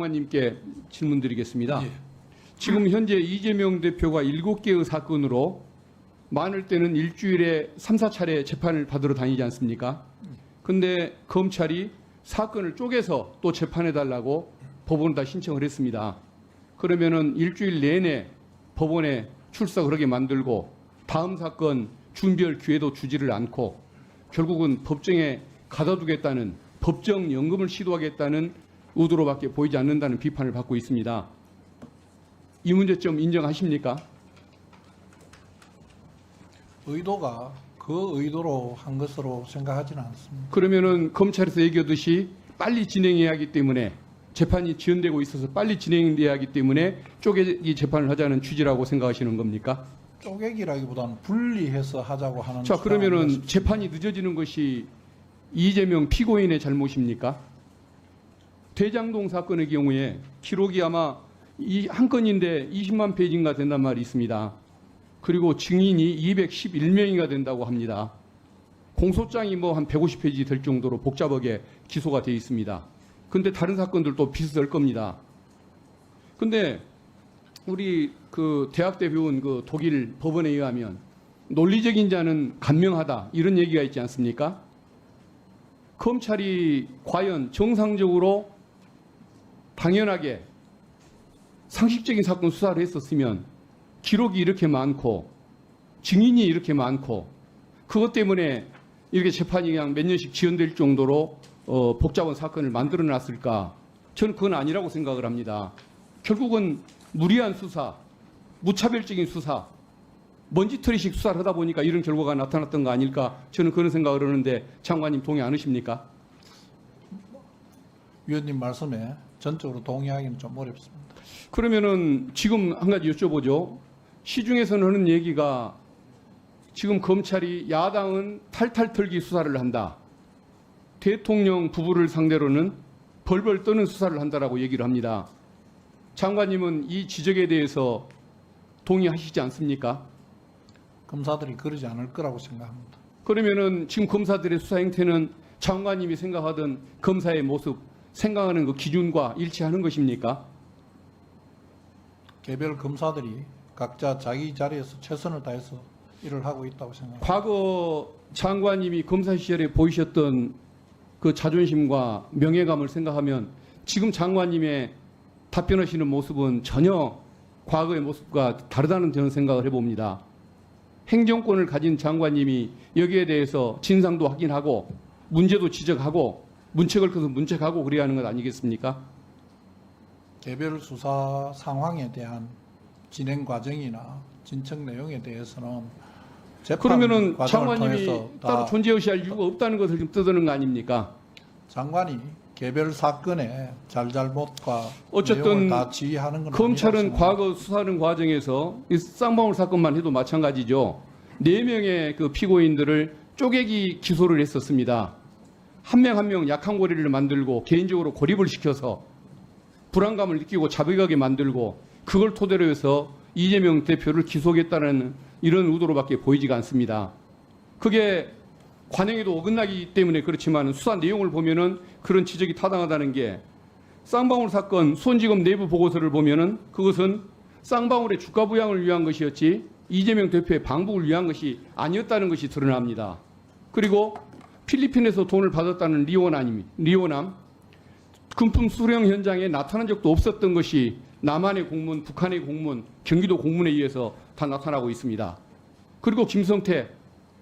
장관님께 질문드리겠습니다. 예. 지금 현재 이재명 대표가 7개의 사건으로 많을 때는 일주일에 3, 4차례 재판을 받으러 다니지 않습니까? 근데 검찰이 사건을 쪼개서 또 재판해달라고 법원에다 신청을 했습니다. 그러면은 일주일 내내 법원에 출석을 하게 만들고 다음 사건 준비할 기회도 주지를 않고 결국은 법정에 가둬두겠다는 법정 연금을 시도하겠다는 의도로밖에 보이지 않는다는 비판을 받고 있습니다. 이 문제점 인정하십니까? 의도가 그 의도로 한 것으로 생각하지는 않습니다. 그러면은 검찰에서 얘기하듯이 빨리 진행해야 하기 때문에 재판이 지연되고 있어서 빨리 진행돼야 하기 때문에 쪼개기 재판을 하자는 취지라고 생각하시는 겁니까? 쪼개기라기보다는 분리해서 하자고 하는. 자, 그러면은 재판이 늦어지는 것이 이재명 피고인의 잘못입니까? 대장동 사건의 경우에 기록이 아마 이 한 건인데 20만 페이지인가 된단 말이 있습니다. 그리고 증인이 211명이가 된다고 합니다. 공소장이 뭐 한 150페이지 될 정도로 복잡하게 기소가 되어 있습니다. 근데 다른 사건들도 비슷할 겁니다. 근데 우리 그 대학 때 배운 그 독일 법원에 의하면 논리적인 자는 간명하다 이런 얘기가 있지 않습니까? 검찰이 과연 정상적으로 당연하게 상식적인 사건 수사를 했었으면 기록이 이렇게 많고 증인이 이렇게 많고 그것 때문에 이렇게 재판이 그냥 몇 년씩 지연될 정도로 복잡한 사건을 만들어 놨을까? 저는 그건 아니라고 생각을 합니다. 결국은 무리한 수사, 무차별적인 수사, 먼지털이식 수사를 하다 보니까 이런 결과가 나타났던 거 아닐까? 저는 그런 생각을 하는데 장관님 동의 안 하십니까? 위원님 말씀에 전적으로 동의하기는 좀 어렵습니다. 그러면은 지금 한 가지 여쭤보죠. 시중에서는 하는 얘기가 지금 검찰이 야당은 탈탈 털기 수사를 한다. 대통령 부부를 상대로는 벌벌 떠는 수사를 한다라고 얘기를 합니다. 장관님은 이 지적에 대해서 동의하시지 않습니까? 검사들이 그러지 않을 거라고 생각합니다. 그러면은 지금 검사들의 수사 행태는 장관님이 생각하던 검사의 모습, 생각하는 그 기준과 일치하는 것입니까? 개별 검사들이 각자 자기 자리에서 최선을 다해서 일을 하고 있다고 생각합니다. 과거 장관님이 검사 시절에 보이셨던 그 자존심과 명예감을 생각하면 지금 장관님의 답변하시는 모습은 전혀 과거의 모습과 다르다는 저는 생각을 해봅니다. 행정권을 가진 장관님이 여기에 대해서 진상도 확인하고 문제도 지적하고 문책을 커서 문책하고 그래야 하는 것 아니겠습니까? 개별 수사 상황에 대한 진행 과정이나 진척 내용에 대해서는 재판 그러면은 과정을 장관님이 통해서 따로 존재의식할 이유가 없다는 것을 지금 떠드는 거 아닙니까? 장관이 개별 사건의 잘잘못과 어쨌든 내용을 다 지휘하는 건 검찰은 아니라고 과거 수사하는 과정에서 이 쌍방울 사건만 해도 마찬가지죠. 4명의 그 피고인들을 쪼개기 기소를 했었습니다. 한 명 한 명 약한 고리를 만들고 개인적으로 고립을 시켜서 불안감을 느끼고 자백하게 만들고 그걸 토대로 해서 이재명 대표를 기소하겠다는 이런 의도로밖에 보이지가 않습니다. 그게 관행에도 어긋나기 때문에 그렇지만 수사 내용을 보면은 그런 지적이 타당하다는 게 쌍방울 사건 수원지검 내부 보고서를 보면은 그것은 쌍방울의 주가 부양을 위한 것이었지 이재명 대표의 방북을 위한 것이 아니었다는 것이 드러납니다. 그리고 필리핀에서 돈을 받았다는 리오남 금품 수령 현장에 나타난 적도 없었던 것이 남한의 공문, 북한의 공문, 경기도 공문에 의해서 다 나타나고 있습니다. 그리고 김성태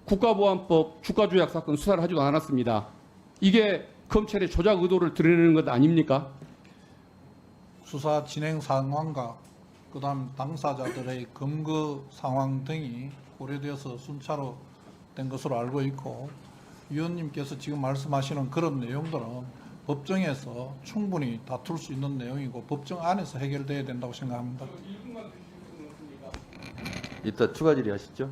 국가보안법 주가조작 사건 수사를 하지도 않았습니다. 이게 검찰의 조작 의도를 드러내는 것 아닙니까? 수사 진행 상황과 그다음 당사자들의 검거 상황 등이 고려되어서 순차로 된 것으로 알고 있고 위원님께서 지금 말씀하시는 그런 내용들은 법정에서 충분히 다툴 수 있는 내용이고 법정 안에서 해결돼야 된다고 생각합니다. 이따 추가 질의하시죠.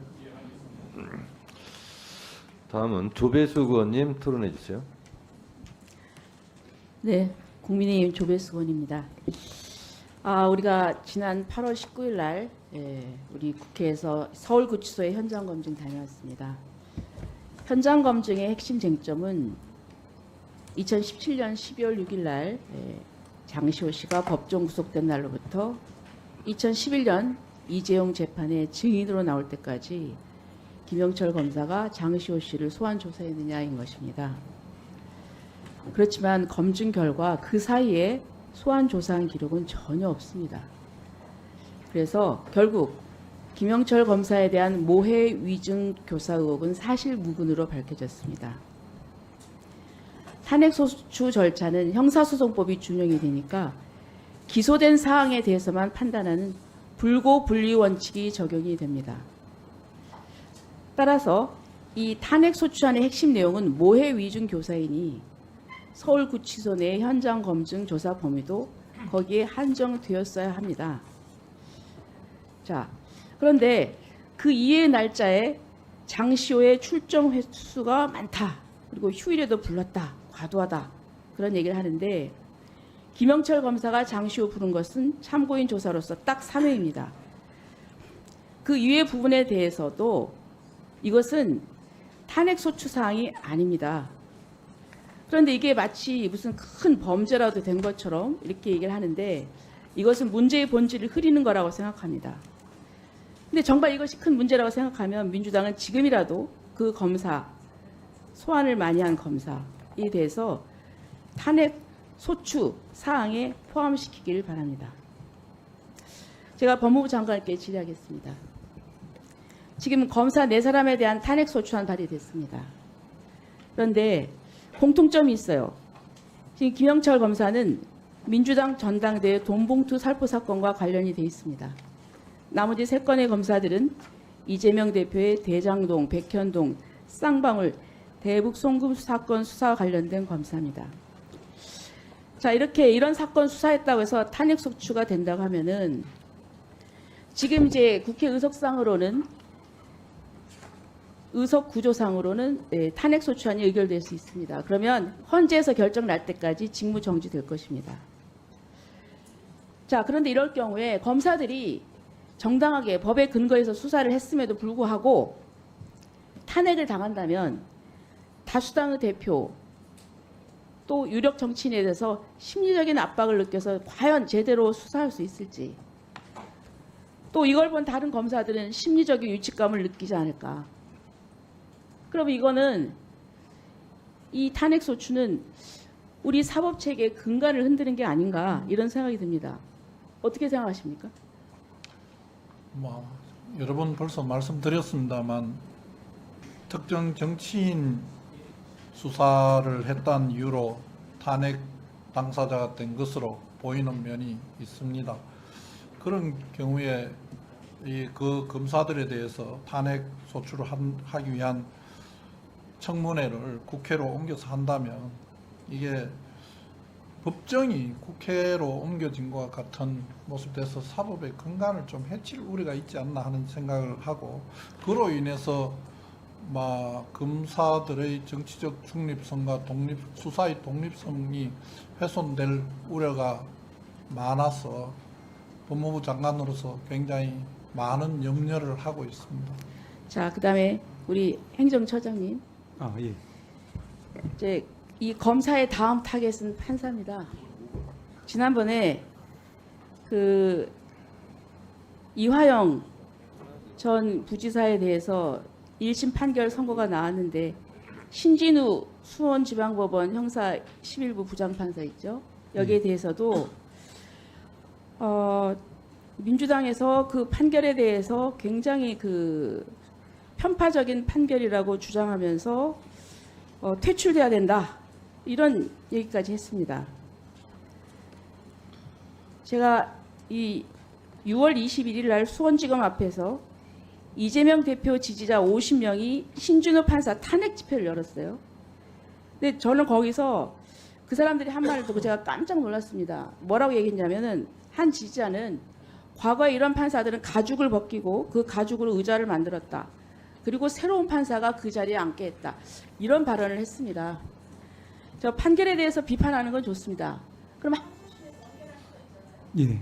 다음은 조배수 의원님 토론해 주세요. 네, 국민의힘 조배수 의원입니다. 우리가 지난 8월 19일 날 우리 국회에서 서울구치소에 현장 검증 다녀왔습니다. 현장 검증의 핵심 쟁점은 2017년 12월 6일 날 장시호 씨가 법정 구속된 날로부터 2011년 이재용 재판의 증인으로 나올 때까지 김영철 검사가 장시호 씨를 소환 조사했느냐인 것입니다. 그렇지만 검증 결과 그 사이에 소환 조사한 기록은 전혀 없습니다. 그래서 결국 김영철 검사에 대한 모해 위증 교사 의혹은 사실무근으로 밝혀졌습니다. 탄핵소추 절차는 형사소송법이 준용이 되니까 기소된 사항에 대해서만 판단하는 불고 불리 원칙이 적용이 됩니다. 따라서 이 탄핵소추안의 핵심 내용은 모해 위증 교사이니 서울구치소 내 현장 검증 조사 범위도 거기에 한정되었어야 합니다. 자, 그런데 그 이해 날짜에 장시호의 출정 횟수가 많다. 그리고 휴일에도 불렀다. 과도하다. 그런 얘기를 하는데 김영철 검사가 장시호 부른 것은 참고인 조사로서 딱 3회입니다. 그 이외 부분에 대해서도 이것은 탄핵소추 사항이 아닙니다. 그런데 이게 마치 무슨 큰 범죄라도 된 것처럼 이렇게 얘기를 하는데 이것은 문제의 본질을 흐리는 거라고 생각합니다. 근데 정말 이것이 큰 문제라고 생각하면 민주당은 지금이라도 그 검사, 소환을 많이 한 검사에 대해서 탄핵 소추 사항에 포함시키기를 바랍니다. 제가 법무부 장관께 질의하겠습니다. 지금 검사 4사람에 대한 탄핵 소추안 발의됐습니다. 그런데 공통점이 있어요. 지금 김영철 검사는 민주당 전당대회 돈봉투 살포 사건과 관련이 돼 있습니다. 나머지 3건의 검사들은 이재명 대표의 대장동, 백현동, 쌍방울, 대북 송금 사건 수사와 관련된 검사입니다. 자, 이런 사건 수사했다고 해서 탄핵 소추가 된다고 하면은 지금 이제 국회 의석상으로는 의석 구조상으로는 탄핵 소추안이 의결될 수 있습니다. 그러면 헌재에서 결정 날 때까지 직무 정지될 것입니다. 자, 그런데 이럴 경우에 검사들이 정당하게 법에 근거해서 수사를 했음에도 불구하고 탄핵을 당한다면 다수당의 대표 또 유력 정치인에 대해서 심리적인 압박을 느껴서 과연 제대로 수사할 수 있을지, 또 이걸 본 다른 검사들은 심리적인 위축감을 느끼지 않을까. 그럼 이거는 이 탄핵 소추는 우리 사법체계의 근간을 흔드는 게 아닌가 이런 생각이 듭니다. 어떻게 생각하십니까? 여러 번 벌써 말씀드렸습니다만 특정 정치인 수사를 했다는 이유로 탄핵 당사자가 된 것으로 보이는 면이 있습니다. 그런 경우에 그 검사들에 대해서 탄핵 소추를 하기 위한 청문회를 국회로 옮겨서 한다면 이게 법정이 국회로 옮겨진 것과 같은 모습 돼서 사법의 근간을 좀 해칠 우려가 있지 않나 하는 생각을 하고, 그로 인해서 검사들의 정치적 중립성과 수사의 독립성이 훼손될 우려가 많아서 법무부 장관으로서 굉장히 많은 염려를 하고 있습니다. 자, 그다음에 우리 행정처장님. 예. 이제 이 검사의 다음 타겟은 판사입니다. 지난번에 그 이화영 전 부지사에 대해서 1심 판결 선고가 나왔는데 신진우 수원지방법원 형사 11부 부장판사 있죠. 여기에 대해서도 민주당에서 그 판결에 대해서 굉장히 그 편파적인 판결이라고 주장하면서 퇴출돼야 된다 이런 얘기까지 했습니다. 제가 이 6월 21일 날 수원지검 앞에서 이재명 대표 지지자 50명이 신준호 판사 탄핵 집회를 열었어요. 근데 저는 거기서 그 사람들이 한 말을 듣고 제가 깜짝 놀랐습니다. 뭐라고 얘기했냐면은 한 지지자는 과거에 이런 판사들은 가죽을 벗기고 그 가죽으로 의자를 만들었다. 그리고 새로운 판사가 그 자리에 앉게 했다. 이런 발언을 했습니다. 저 판결에 대해서 비판하는 건 좋습니다. 그럼 예.